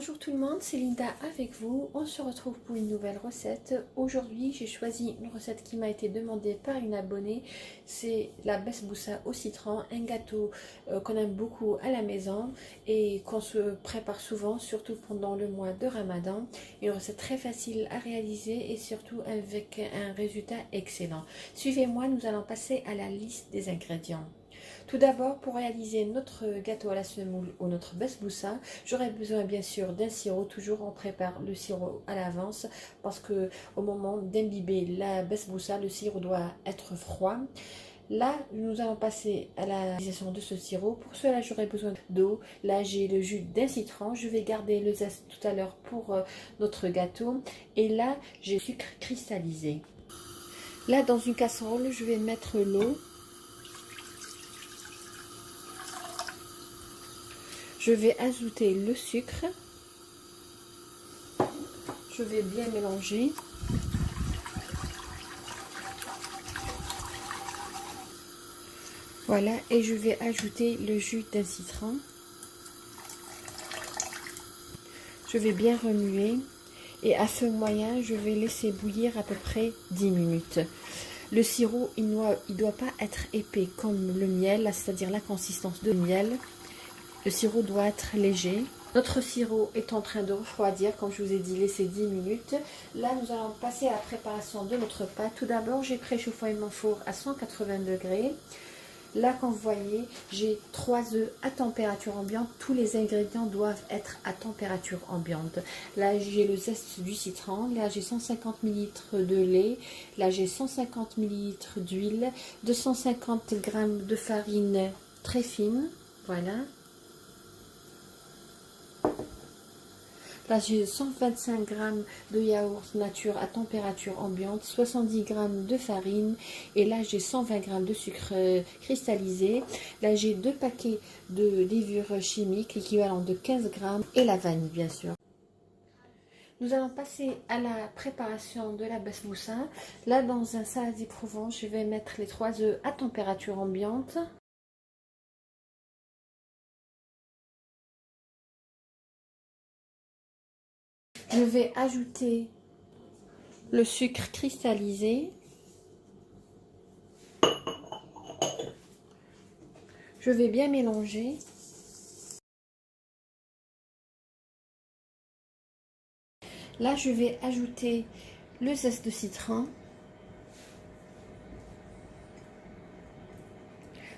Bonjour tout le monde, c'est Linda avec vous. On se retrouve pour une nouvelle recette. Aujourd'hui, j'ai choisi une recette qui m'a été demandée par une abonnée. C'est la basboussa au citron, un gâteau qu'on aime beaucoup à la maison et qu'on se prépare souvent, surtout pendant le mois de Ramadan. Une recette très facile à réaliser et surtout avec un résultat excellent. Suivez-moi, nous allons passer à la liste des ingrédients. Tout d'abord, pour réaliser notre gâteau à la semoule ou notre basboussa, j'aurai besoin bien sûr d'un sirop. Toujours on prépare le sirop à l'avance parce que au moment d'imbiber la basboussa, le sirop doit être froid. Là, nous allons passer à la réalisation de ce sirop. Pour cela, j'aurai besoin d'eau. Là, j'ai le jus d'un citron. Je vais garder le zeste tout à l'heure pour notre gâteau. Et là, j'ai le sucre cristallisé. Là, dans une casserole, je vais mettre l'eau. Je vais ajouter le sucre. Je vais bien mélanger. Voilà, et je vais ajouter le jus d'un citron. Je vais bien remuer et à feu moyen, je vais laisser bouillir à peu près 10 minutes. Le sirop, il doit pas être épais comme le miel, c'est-à-dire la consistance de miel. Le sirop doit être léger. Notre sirop est en train de refroidir, comme je vous ai dit, laissez 10 minutes. Là, nous allons passer à la préparation de notre pâte. Tout d'abord, j'ai préchauffé mon four à 180 degrés. Là, comme vous voyez, j'ai 3 œufs à température ambiante. Tous les ingrédients doivent être à température ambiante. Là, j'ai le zeste du citron. Là, j'ai 150 ml de lait. Là, j'ai 150 ml d'huile. 250 g de farine très fine. Voilà. Là, j'ai 125 g de yaourt nature à température ambiante, 70 g de farine et là, j'ai 120 g de sucre cristallisé. Là, j'ai 2 paquets de levure chimique, l'équivalent de 15 g et la vanille, bien sûr. Nous allons passer à la préparation de la basboussa. Là, dans un saladier Provence, je vais mettre les 3 œufs à température ambiante. Je vais ajouter le sucre cristallisé. Je vais bien mélanger. Là, je vais ajouter le zeste de citron.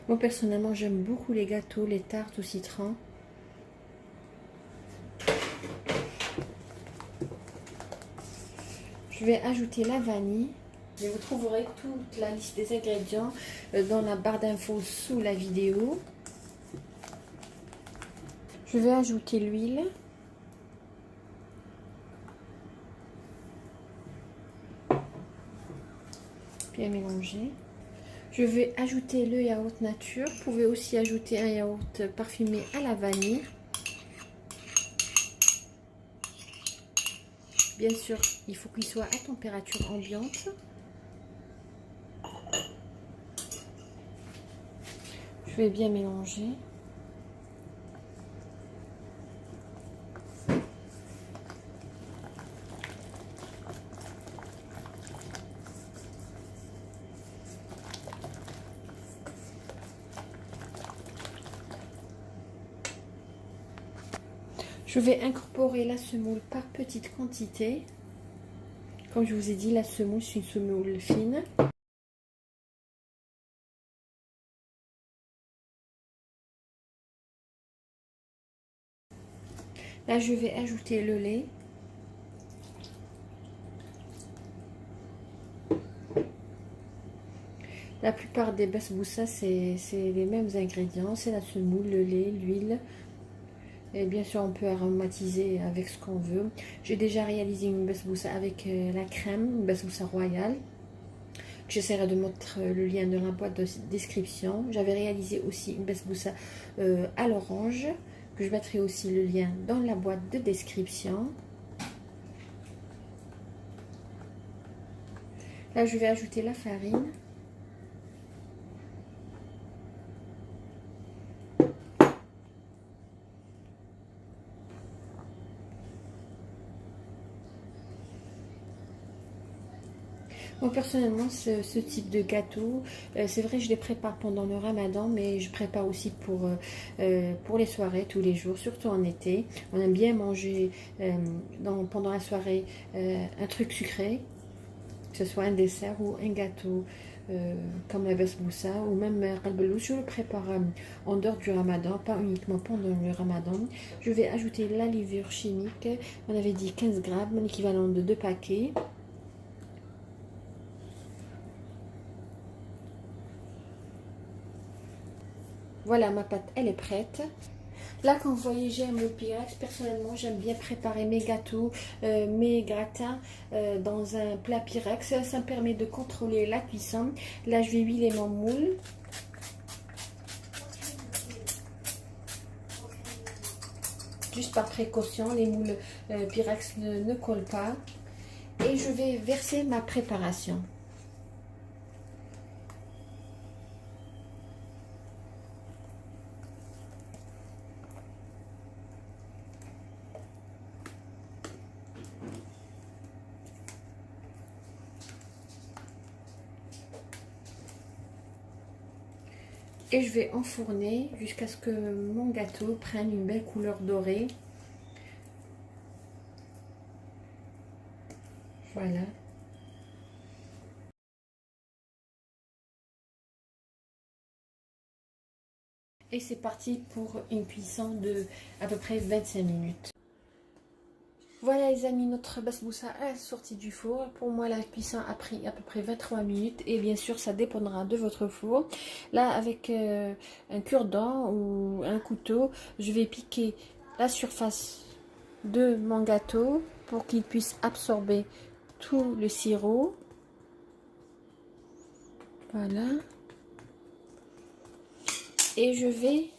Moi, personnellement, j'aime beaucoup les gâteaux, les tartes au citron. Je vais ajouter la vanille. Et vous trouverez toute la liste des ingrédients dans la barre d'infos sous la vidéo. Je vais ajouter l'huile. Bien mélanger. Je vais ajouter le yaourt nature. Vous pouvez aussi ajouter un yaourt parfumé à la vanille. Bien sûr, il faut qu'il soit à température ambiante. Je vais bien mélanger. Je vais incorporer la semoule par petite quantité. Comme je vous ai dit, la semoule, c'est une semoule fine. Là, je vais ajouter le lait. La plupart des basboussas, c'est les mêmes ingrédients. C'est la semoule, le lait, l'huile. Et bien sûr, on peut aromatiser avec ce qu'on veut. J'ai déjà réalisé une basboussa avec la crème, une basboussa royale. J'essaierai de mettre le lien dans la boîte de description. J'avais réalisé aussi une basboussa à l'orange, que je mettrai aussi le lien dans la boîte de description. Là, je vais ajouter la farine. Moi personnellement, ce type de gâteau, c'est vrai que je les prépare pendant le ramadan, mais je prépare aussi pour les soirées, tous les jours, surtout en été. On aime bien manger pendant la soirée un truc sucré, que ce soit un dessert ou un gâteau comme la basboussa ou même qalbelouch. Je le prépare en dehors du ramadan, pas uniquement pendant le ramadan. Je vais ajouter la levure chimique, on avait dit 15 grammes, l'équivalent de 2 paquets. Voilà, ma pâte, elle est prête. Là, quand vous voyez, j'aime le Pyrex. Personnellement, j'aime bien préparer mes gâteaux, mes gratins dans un plat Pyrex. Ça me permet de contrôler la cuisson. Là, je vais huiler mon moule. Juste par précaution, les moules Pyrex ne collent pas. Et je vais verser ma préparation. Et je vais enfourner jusqu'à ce que mon gâteau prenne une belle couleur dorée. Voilà. Et c'est parti pour une cuisson de à peu près 25 minutes. Voilà les amis, notre basboussa est sortie du four. Pour moi, la cuisson a pris à peu près 23 minutes. Et bien sûr, ça dépendra de votre four. Là, avec un cure-dent ou un couteau, je vais piquer la surface de mon gâteau pour qu'il puisse absorber tout le sirop. Voilà. Et je vais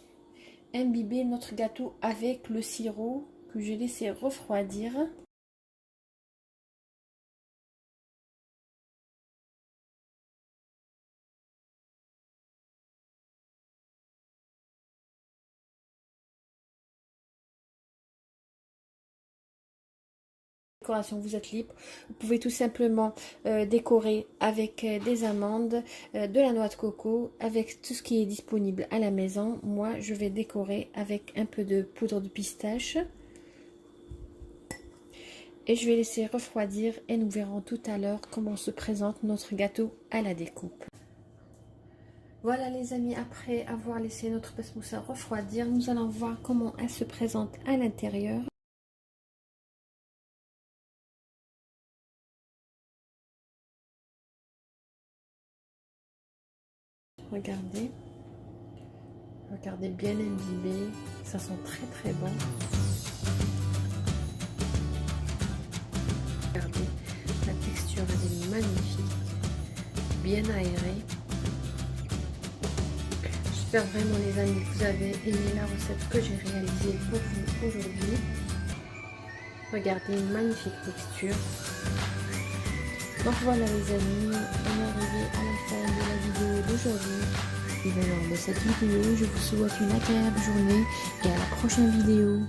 imbiber notre gâteau avec le sirop que j'ai laissé refroidir. Décoration, vous êtes libre. Vous pouvez tout simplement décorer avec des amandes, de la noix de coco, avec tout ce qui est disponible à la maison. Moi, je vais décorer avec un peu de poudre de pistache. Et je vais laisser refroidir et nous verrons tout à l'heure comment se présente notre gâteau à la découpe. Voilà les amis, après avoir laissé notre basboussa refroidir, nous allons voir comment elle se présente à l'intérieur. Regardez, regardez bien imbibé, ça sent très très bon. Regardez, la texture elle est magnifique, bien aérée. J'espère vraiment les amis que vous avez aimé la recette que j'ai réalisée pour vous aujourd'hui. Regardez, une magnifique texture. Donc voilà les amis, on est arrivé à la fin de la vidéo d'aujourd'hui. Et alors de cette vidéo, je vous souhaite une agréable journée et à la prochaine vidéo.